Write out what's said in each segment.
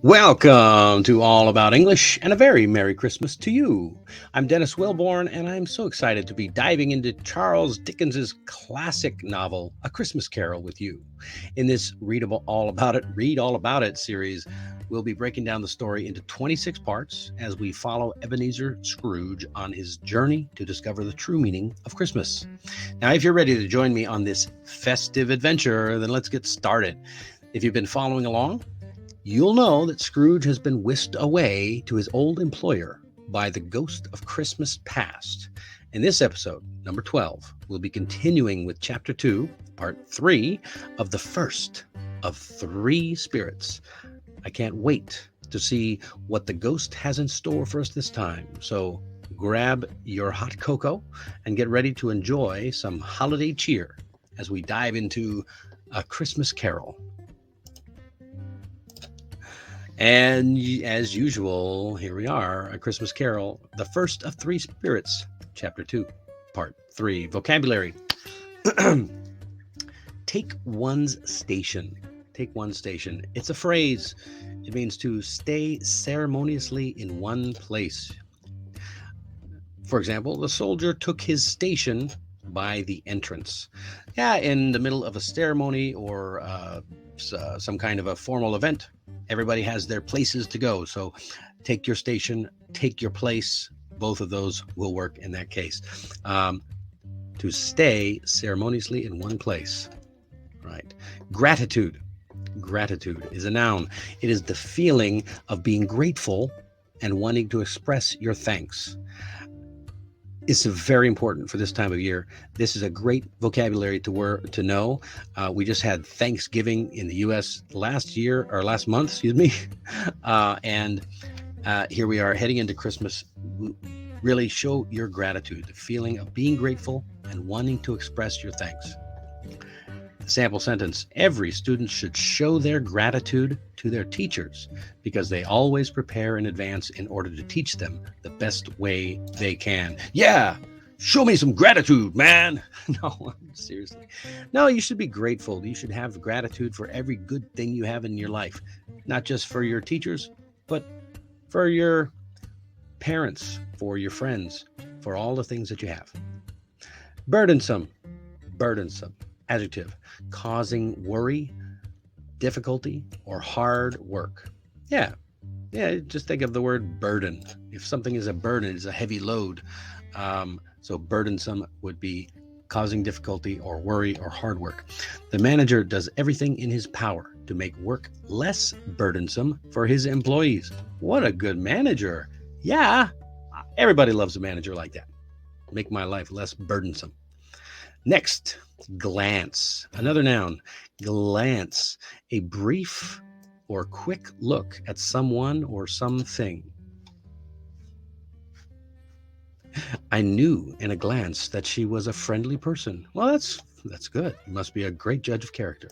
Welcome to All About English and a very Merry Christmas to you. I'm Dennis Wilborn and I'm so excited to be diving into Charles Dickens's classic novel, A Christmas Carol, with you. In this Read All About It series, we'll be breaking down the story into 26 parts as we follow Ebenezer Scrooge on his journey to discover the true meaning of Christmas. Now, if you're ready to join me on this festive adventure, then let's get started. If you've been following along, you'll know that Scrooge has been whisked away to his old employer by the ghost of Christmas past. In this episode, number 12, we'll be continuing with Chapter 2, Part 3 of the first of 3 spirits. I can't wait to see what the ghost has in store for us this time. So grab your hot cocoa and get ready to enjoy some holiday cheer as we dive into A Christmas Carol. And as usual, here we are, A Christmas Carol, the first of 3 spirits, Chapter 2, Part 3. Vocabulary. Take one's station. Take one's station. It's a phrase. It means to stay ceremoniously in one place. For example, the soldier took his station by the entrance. Yeah, in the middle of a ceremony or some kind of a formal event, everybody has their places to go. So take your station, take your place. Both of those will work in that case. To stay ceremoniously in one place. Right. Gratitude. Gratitude is a noun. It is the feeling of being grateful and wanting to express your thanks. It's very important for this time of year. This is a great vocabulary to know. We just had Thanksgiving in the U.S. last month, and here we are heading into Christmas. Really show your gratitude, the feeling of being grateful and wanting to express your thanks. Sample sentence: every student should show their gratitude to their teachers because they always prepare in advance in order to teach them the best way they can. Yeah, show me some gratitude, man. No, seriously. No, you should be grateful. You should have gratitude for every good thing you have in your life, not just for your teachers, but for your parents, for your friends, for all the things that you have. Burdensome. Burdensome. Adjective, causing worry, difficulty, or hard work. Yeah, just think of the word burden. If something is a burden, it's a heavy load. So burdensome would be causing difficulty or worry or hard work. The manager does everything in his power to make work less burdensome for his employees. What a good manager. Yeah, everybody loves a manager like that. Make my life less burdensome. Next, glance. Another noun, glance. A brief or quick look at someone or something. I knew in a glance that she was a friendly person. Well, that's good. You must be a great judge of character.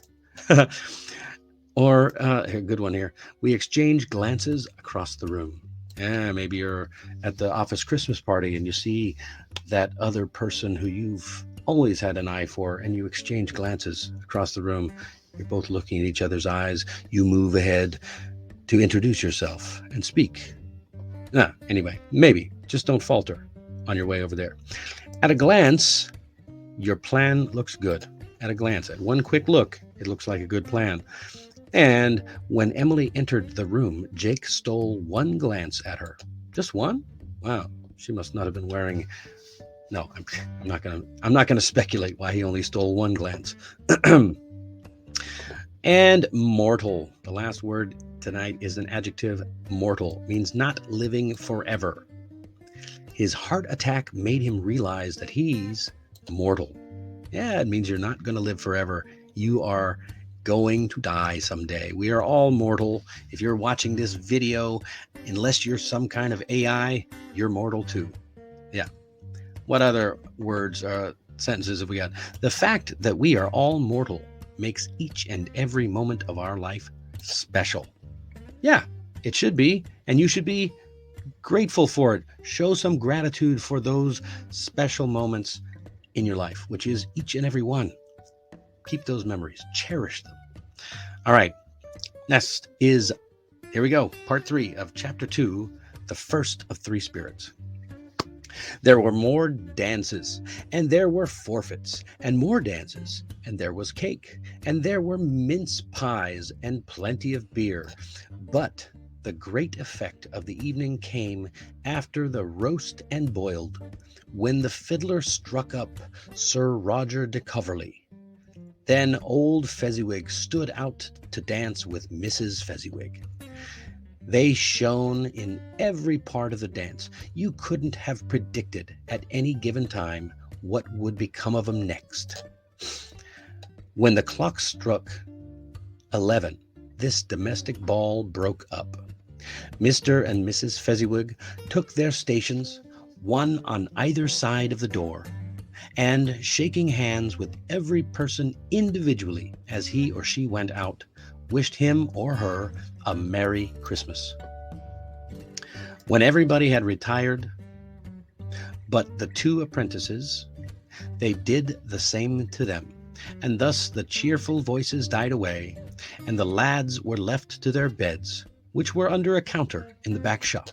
Or a good one here. We exchange glances across the room. Maybe you're at the office Christmas party and you see that other person who you've always had an eye for, and you exchange glances across the room. You're both looking at each other's eyes. You move ahead to introduce yourself and speak. Anyway, maybe just don't falter on your way over there. At a glance, your plan looks good. At a glance, at one quick look, it looks like a good plan. And when Emily entered the room, Jake stole one glance at her. Just one? Wow, she must not have been wearing... No, I'm not gonna speculate why he only stole one glance. And mortal. The last word tonight is an adjective. Mortal means not living forever. His heart attack made him realize that he's mortal. Yeah, it means you're not going to live forever. You are going to die someday. We are all mortal. If you're watching this video, unless you're some kind of AI, you're mortal too. Yeah. What other words or sentences have we got? The fact that we are all mortal makes each and every moment of our life special. Yeah, it should be. And you should be grateful for it. Show some gratitude for those special moments in your life, which is each and every one. Keep those memories. Cherish them. All right. Next is Here we go. Part 3 of Chapter 2, the first of three spirits. There were more dances, and there were forfeits, and more dances, and there was cake, and there were mince pies, and plenty of beer. But the great effect of the evening came after the roast and boiled, when the fiddler struck up Sir Roger de Coverley. Then old Fezziwig stood out to dance with Mrs. Fezziwig. They shone in every part of the dance. You couldn't have predicted at any given time what would become of them next. When the clock struck 11, this domestic ball broke up. Mr. and Mrs. Fezziwig took their stations, one on either side of the door, and shaking hands with every person individually as he or she went out, wished him or her a Merry Christmas. When everybody had retired but the two apprentices, they did the same to them, and thus the cheerful voices died away, and the lads were left to their beds, which were under a counter in the back shop.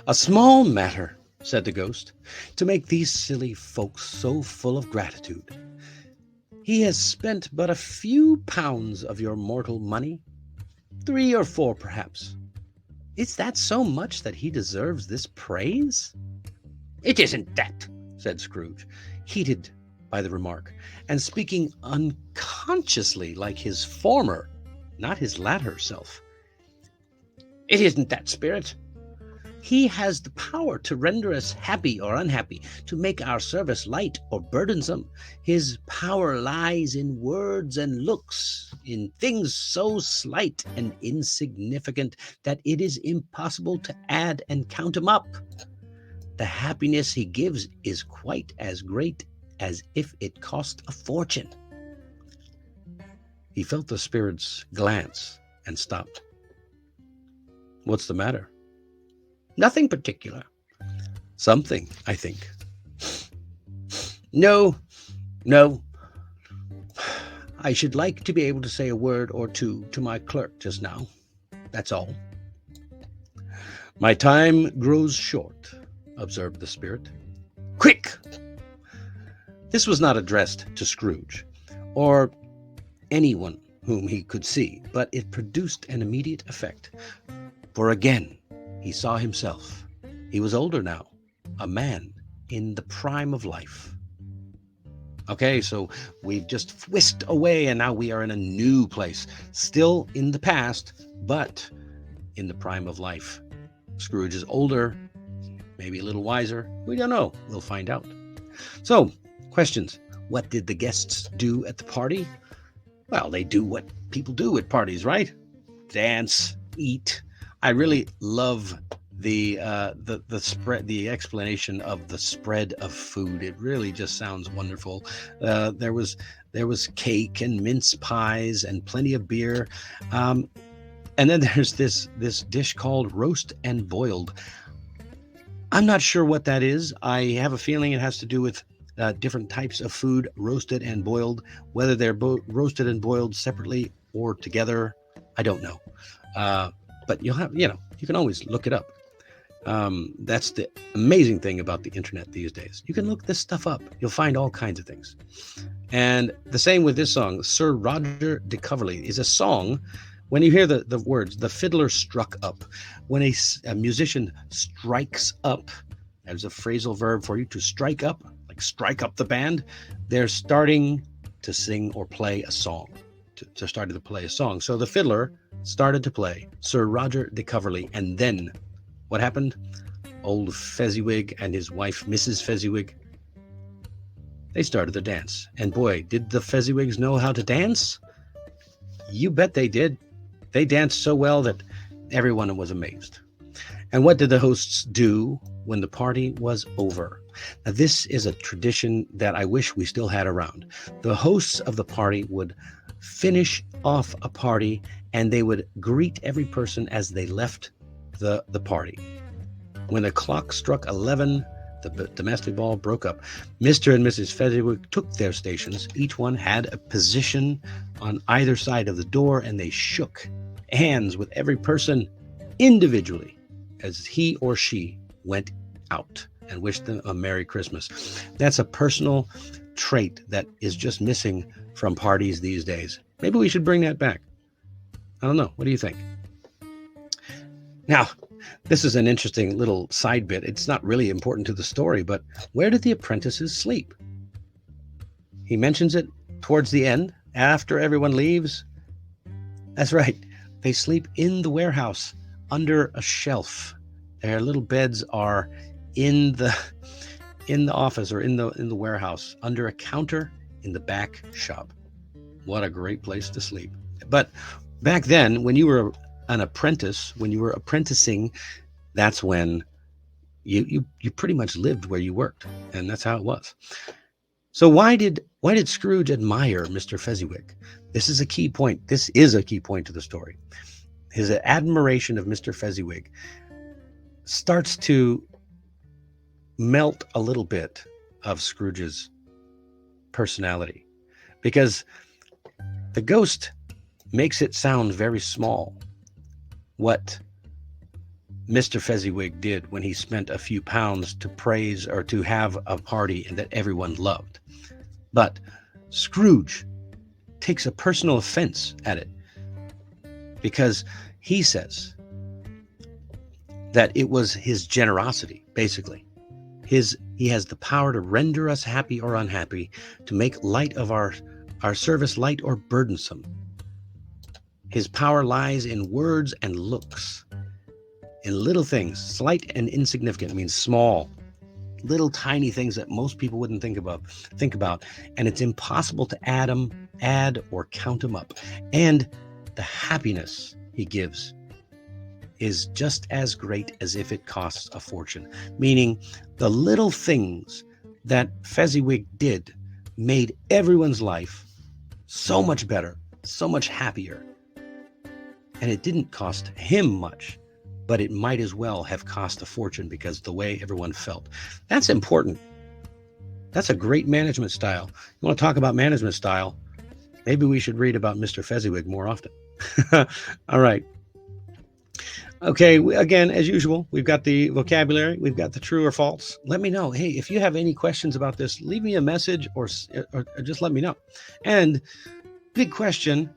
"A small matter," said the ghost, "to make these silly folks so full of gratitude. He has spent but a few pounds of your mortal money, 3 or 4 perhaps. Is that so much that he deserves this praise?" "It isn't that," said Scrooge, heated by the remark, and speaking unconsciously like his former, not his latter self. "It isn't that, Spirit. He has the power to render us happy or unhappy, to make our service light or burdensome. His power lies in words and looks, in things so slight and insignificant that it is impossible to add and count them up. The happiness he gives is quite as great as if it cost a fortune." He felt the spirit's glance and stopped. "What's the matter?" "Nothing particular." "Something, I think." No. I should like to be able to say a word or two to my clerk just now. That's all." "My time grows short," observed the spirit. "Quick!" This was not addressed to Scrooge, or anyone whom he could see, but it produced an immediate effect, for again he saw himself. He was older now, a man in the prime of life. Okay, so we've just whisked away, and now we are in a new place, still in the past, but in the prime of life. Scrooge is older, maybe a little wiser. We don't know. We'll find out. So, questions. What did the guests do at the party? Well, they do what people do at parties, right? Dance, eat. I really love the spread, the explanation of the spread of food. It really just sounds wonderful. There was cake and mince pies and plenty of beer, and then there's this dish called roast and boiled. I'm not sure what that is. I have a feeling it has to do with different types of food, roasted and boiled. Whether they're roasted and boiled separately or together, I don't know. But you can always look it up. That's the amazing thing about the internet these days. You can look this stuff up. You'll find all kinds of things. And the same with this song, Sir Roger de Coverley, is a song. When you hear the words, the fiddler struck up. When a musician strikes up, there's a phrasal verb for you to strike up, like strike up the band. They're starting to sing or play a song. Started to play a song. So the fiddler started to play Sir Roger de Coverley, and then what happened? Old Fezziwig and his wife, Mrs. Fezziwig, they started to dance. And boy, did the Fezziwigs know how to dance? You bet they did. They danced so well that everyone was amazed. And what did the hosts do when the party was over? Now, this is a tradition that I wish we still had around. The hosts of the party would finish off a party, and they would greet every person as they left the party. When the clock struck 11, The domestic ball broke up. Mr. and Mrs. Fezziwig took their stations. Each one had a position on either side of the door, and they shook hands with every person individually as he or she went out and wished them a Merry Christmas. That's a personal trait that is just missing from parties these days. Maybe we should bring that back. I don't know. What do you think? Now, this is an interesting little side bit. It's not really important to the story, but where did the apprentices sleep? He mentions it towards the end, after everyone leaves. That's right. They sleep in the warehouse under a shelf. Their little beds are in the office or in the warehouse under a counter in the back shop. What a great place to sleep. But back then, when you were an apprentice, when you were apprenticing, that's when you pretty much lived where you worked, and that's how it was. So why did Scrooge admire Mr. Fezziwig? This is a key point. This is a key point to the story. His admiration of Mr. Fezziwig starts to melt a little bit of Scrooge's personality, because the ghost makes it sound very small what Mr. Fezziwig did when he spent a few pounds to praise or to have a party that everyone loved. But Scrooge takes a personal offense at it, because he says that it was his generosity, basically. He has the power to render us happy or unhappy, to make light of our service light or burdensome. His power lies in words and looks, in little things. Slight and insignificant means small, little tiny things that most people wouldn't think about, and it's impossible to add or count them up. And the happiness he gives is just as great as if it costs a fortune, meaning the little things that Fezziwig did made everyone's life so much better, so much happier. And it didn't cost him much, but it might as well have cost a fortune, because the way everyone felt. That's important. That's a great management style. You want to talk about management style? Maybe we should read about Mr. Fezziwig more often. All right. Okay, again, as usual, we've got the vocabulary, we've got the true or false. Let me know. Hey, if you have any questions about this, leave me a message or just let me know. And big question,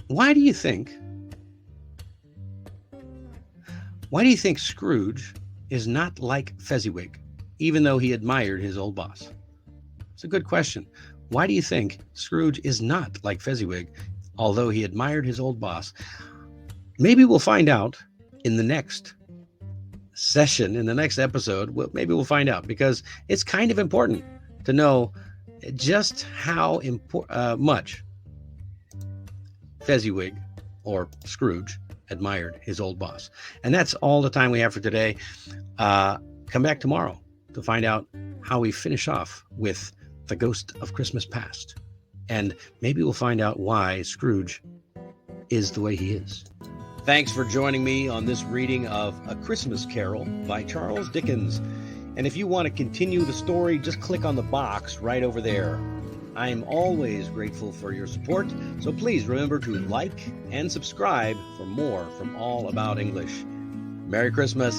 why do you think Scrooge is not like Fezziwig, even though he admired his old boss? It's a good question. Why do you think Scrooge is not like Fezziwig, although he admired his old boss? Maybe we'll find out in the next session, in the next episode. Maybe we'll find out, because it's kind of important to know just how much Fezziwig, or Scrooge, admired his old boss. And that's all the time we have for today. Come back tomorrow to find out how we finish off with The Ghost of Christmas Past. And maybe we'll find out why Scrooge is the way he is. Thanks for joining me on this reading of A Christmas Carol by Charles Dickens. And if you want to continue the story, just click on the box right over there. I am always grateful for your support, so please remember to like and subscribe for more from All About English. Merry Christmas.